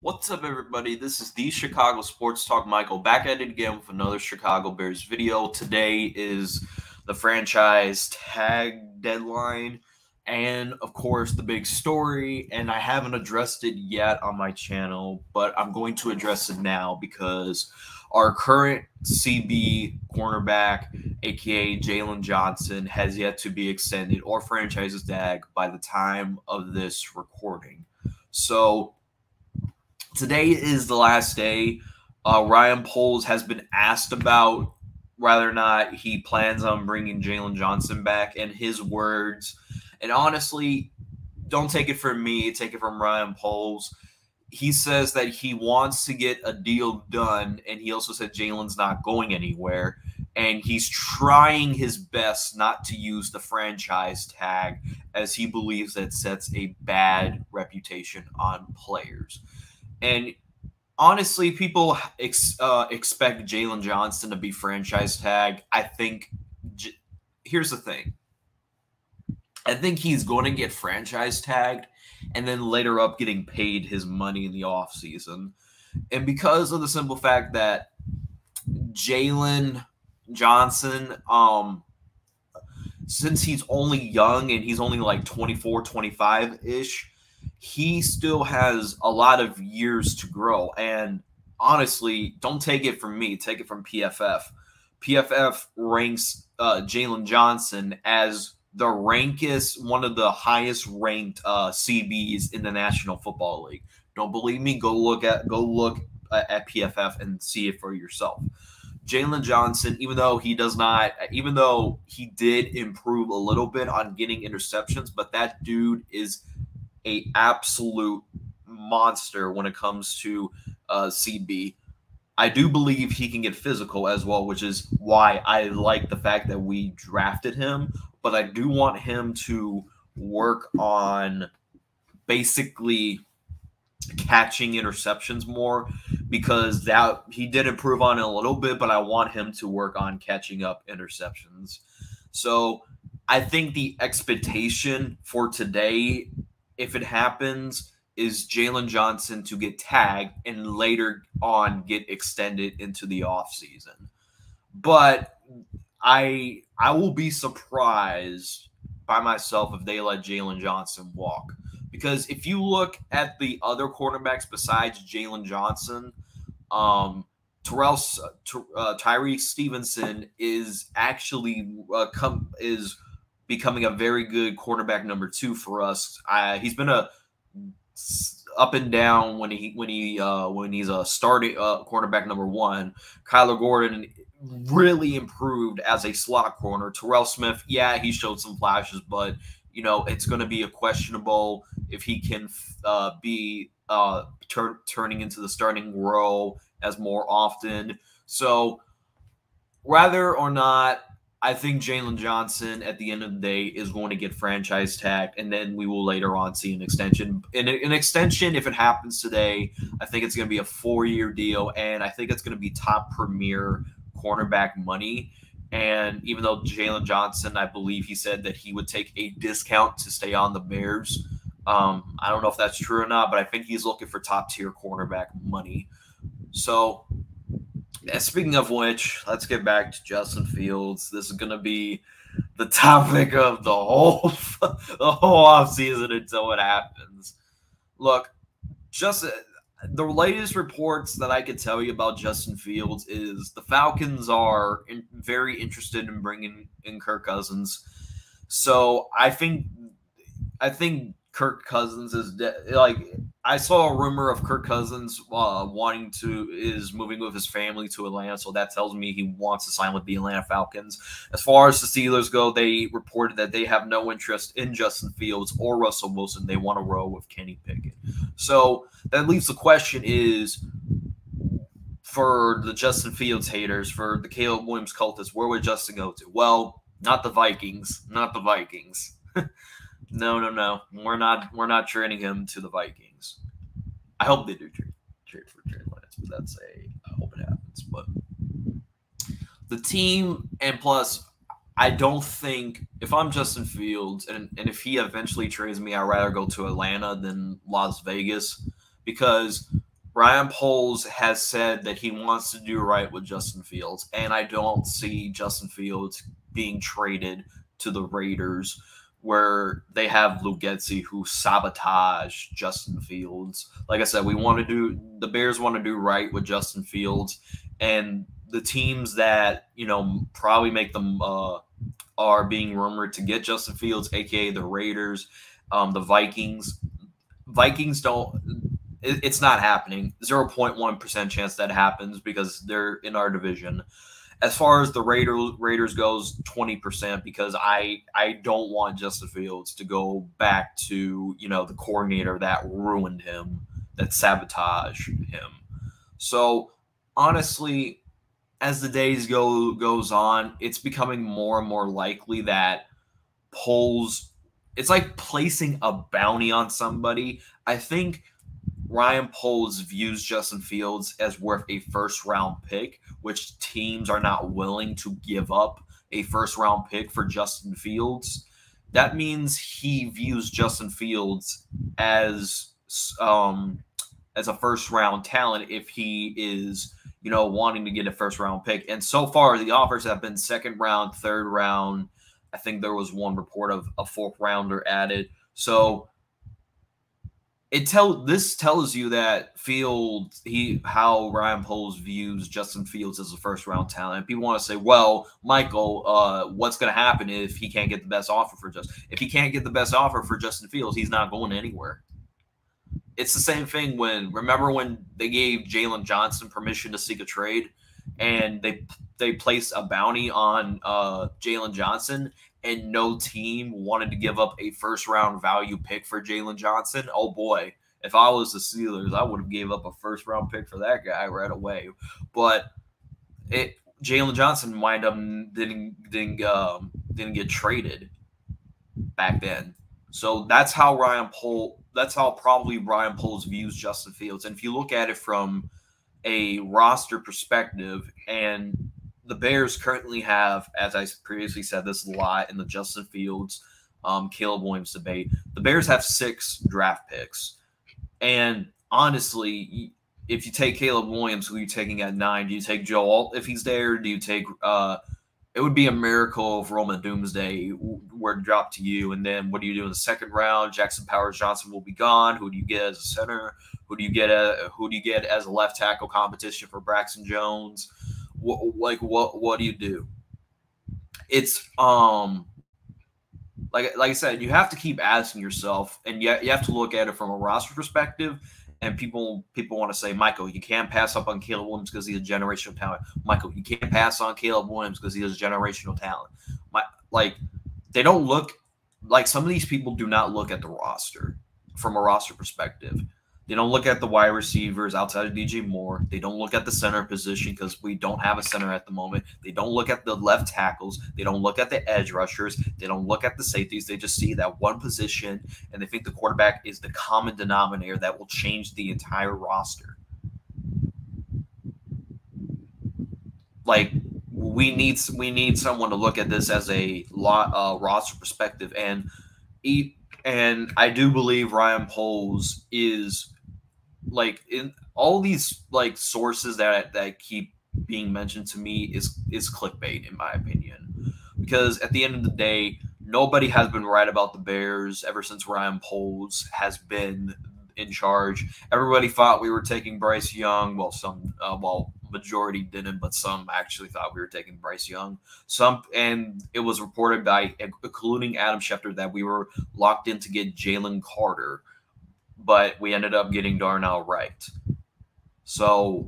What's up, everybody? This is the Chicago Sports Talk Michael back at it again with another Chicago Bears video. Today is the franchise tag deadline and, of course, the big story. And I haven't addressed it yet on my channel, but I'm going to address it now because our current CB cornerback, aka Jaylon Johnson, has yet to be extended or franchise tag by the time of this recording. So today is the last day. Ryan Poles has been asked about whether or not he plans on bringing Jaylon Johnson back, and his words, and honestly, don't take it from me, take it from Ryan Poles. He says that he wants to get a deal done, and he also said Jaylon's not going anywhere, and he's trying his best not to use the franchise tag as he believes that sets a bad reputation on players. And honestly, people expect Jaylon Johnson to be franchise tag. I think here's the thing. I think he's going to get franchise tagged and then later up getting paid his money in the offseason. And because of the simple fact that Jaylon Johnson, since he's only young and he's only like 24, 25-ish, he still has a lot of years to grow. And honestly, don't take it from me. Take it from PFF. PFF ranks Jaylon Johnson as one of the highest ranked CBs in the National Football League. Don't believe me? Go look at PFF and see it for yourself. Jaylon Johnson, even though he did improve a little bit on getting interceptions, but that dude is an absolute monster when it comes to CB. I do believe he can get physical as well, which is why I like the fact that we drafted him. But I do want him to work on basically catching interceptions more, because that he did improve on it a little bit, but I want him to work on catching up interceptions. So I think the expectation for today, if it happens, is Jaylon Johnson to get tagged and later on get extended into the offseason. But I will be surprised by myself if they let Jaylon Johnson walk. Because if you look at the other quarterbacks besides Jaylon Johnson, Tyree Stevenson is actually is becoming a very good quarterback number 2 for us. He's been a up and down when he's a starting quarterback number 1. Kyler Gordon really improved as a slot corner. Terrell Smith, yeah, he showed some flashes, but it's going to be a questionable if he can be turning into the starting role as more often. So whether or not, I think Jaylon Johnson at the end of the day is going to get franchise tagged, and then we will later on see an extension. And an extension, if it happens today, I think it's going to be a 4-year deal, and I think it's going to be top premier cornerback money. And even though Jaylon Johnson, I believe he said that he would take a discount to stay on the Bears. I don't know if that's true or not, but I think he's looking for top-tier cornerback money. So, speaking of which, let's get back to Justin Fields. This is going to be the topic of the whole offseason until it happens. Look, the latest reports that I could tell you about Justin Fields is the Falcons are very interested in bringing in Kirk Cousins. So I think Kirk Cousins is I saw a rumor of Kirk Cousins is moving with his family to Atlanta, so that tells me he wants to sign with the Atlanta Falcons. As far as the Steelers go, they reported that they have no interest in Justin Fields or Russell Wilson. They want to roll with Kenny Pickett. So that leaves the question is, for the Justin Fields haters, for the Caleb Williams cultists, where would Justin go to? Well, not the Vikings. Not the Vikings. No. We're not trading him to the Vikings. I hope they do trade for Trey Lance, but I hope it happens. But the team, and plus, I don't think, if I'm Justin Fields, and if he eventually trades me, I'd rather go to Atlanta than Las Vegas, because Ryan Poles has said that he wants to do right with Justin Fields, and I don't see Justin Fields being traded to the Raiders, where they have Luke Getsy who sabotage Justin Fields. Like I said, the Bears want to do right with Justin Fields, and the teams that probably make them are being rumored to get Justin Fields, aka the Raiders, the Vikings. Vikings don't. It's not happening. 0.1% chance that happens because they're in our division. As far as the Raiders goes, 20% because I don't want Justin Fields to go back to the coordinator that ruined him, that sabotaged him. So honestly, as the days goes on, it's becoming more and more likely that Poles. It's like placing a bounty on somebody. I think Ryan Poles views Justin Fields as worth a first-round pick, which teams are not willing to give up a first-round pick for Justin Fields. That means he views Justin Fields as a first-round talent if he is, wanting to get a first-round pick. And so far, the offers have been second round, third round. I think there was one report of a fourth rounder added. So this tells you that how Ryan Poles views Justin Fields as a first round talent. People want to say, well, Michael, what's going to happen if he can't get the best offer for If he can't get the best offer for Justin Fields, he's not going anywhere. It's the same thing remember when they gave Jaylon Johnson permission to seek a trade, and they placed a bounty on Jaylon Johnson, and no team wanted to give up a first-round value pick for Jaylon Johnson. Oh, boy. If I was the Steelers, I would have gave up a first-round pick for that guy right away. But Jaylon Johnson wind up didn't get traded back then. So that's how probably Ryan Poles views Justin Fields. And if you look at it from a roster perspective, and the Bears currently have, as I previously said this a lot in the Justin Fields, Caleb Williams debate, the Bears have 6 draft picks. And honestly, if you take Caleb Williams, who are you taking at 9? Do you take Joe Alt if he's there? Do you take it would be a miracle if Roman Doomsday were to drop to you. And then what do you do in the second round? Jackson Powers Johnson will be gone. Who do you get as a center? Who do you get as a left tackle competition for Braxton Jones? What do you do? It's like I said, you have to keep asking yourself, and you have to look at it from a roster perspective. And people want to say, Michael, you can't pass up on Caleb Williams because he's a generational talent. Michael, you can't pass on Caleb Williams because he's a generational talent. They don't look like some of these people do not look at the roster from a roster perspective. They don't look at the wide receivers outside of DJ Moore. They don't look at the center position because we don't have a center at the moment. They don't look at the left tackles. They don't look at the edge rushers. They don't look at the safeties. They just see that one position, and they think the quarterback is the common denominator that will change the entire roster. We need someone to look at this as a roster perspective, and I do believe Ryan Poles is in all these sources that keep being mentioned to me is clickbait, in my opinion, because at the end of the day, nobody has been right about the Bears ever since Ryan Poles has been in charge. Everybody thought we were taking Bryce Young. Well, majority didn't, but some actually thought we were taking Bryce Young. And it was reported by, including Adam Schefter, that we were locked in to get Jalen Carter, but we ended up getting Darnell Wright. So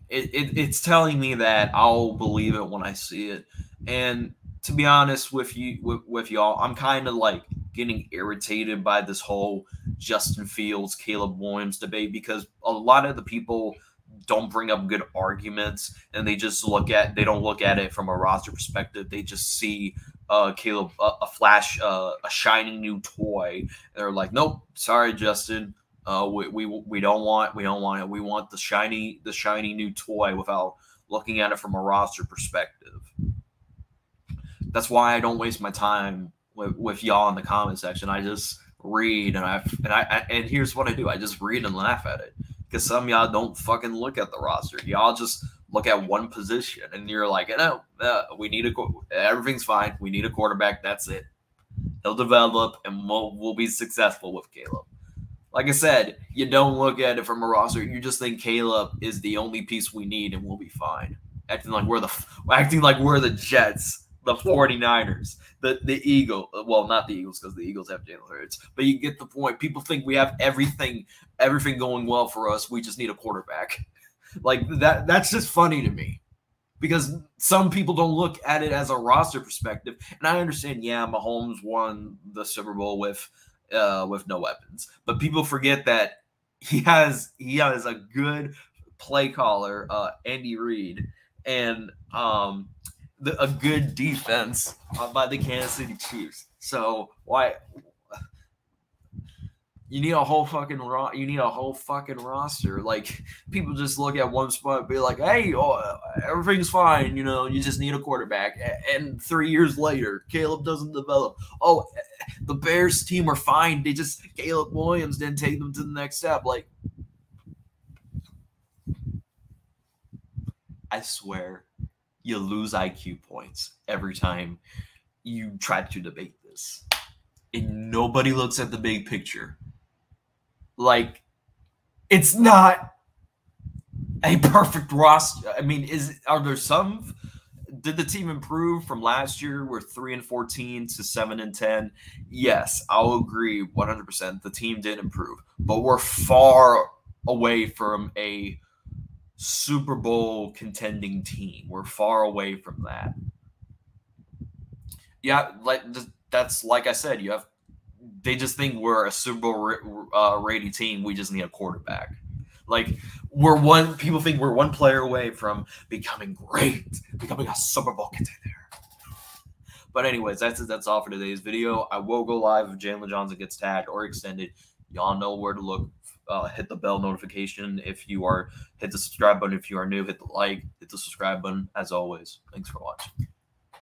it's telling me that I'll believe it when I see it. And to be honest with y'all, I'm kind of getting irritated by this whole Justin Fields, Caleb Williams debate, because a lot of the people don't bring up good arguments, and they don't look at it from a roster perspective. They just see Caleb a flash, a shiny new toy. And they're like, nope, sorry, Justin. We don't want it. We want the shiny new toy without looking at it from a roster perspective. That's why I don't waste my time with y'all in the comment section. I just read and here's what I do. I just read and laugh at it. Because some of y'all don't fucking look at the roster. Y'all just look at one position and you're like, no, we need everything's fine. We need a quarterback. That's it. He'll develop and we'll be successful with Caleb. Like I said, you don't look at it from a roster. You just think Caleb is the only piece we need and we'll be fine. Acting like we're the Jets, the 49ers, the Eagles. Well, not the Eagles because the Eagles have Jalen Hurts. But you get the point. People think we have everything going well for us. We just need a quarterback. Like that's just funny to me. Because some people don't look at it as a roster perspective. And I understand, yeah, Mahomes won the Super Bowl with no weapons. But people forget that he has a good play caller, Andy Reid, and a good defense by the Kansas City Chiefs. So why you need a whole fucking roster? Like people just look at one spot and be like, "Hey, everything's fine. You just need a quarterback." And 3 years later, Caleb doesn't develop. Oh, the Bears team were fine. Caleb Williams didn't take them to the next step. Like, I swear, you lose IQ points every time you try to debate this. And nobody looks at the big picture. Like, it's not a perfect roster. I mean, are there some? Did the team improve from last year? We're 3-14 to 7-10. Yes, I'll agree 100%. The team did improve, but we're far away from a Super Bowl contending team. We're far away from that. Yeah, that's like I said. They just think we're a Super Bowl ready team. We just need a quarterback. Like people think we're one player away from becoming great, becoming a Super Bowl contender. But anyways, that's all for today's video. I will go live if Jaylon Johnson gets tagged or extended. Y'all know where to look. Hit the bell notification if you are. Hit the subscribe button if you are new. Hit the like. Hit the subscribe button. As always, thanks for watching.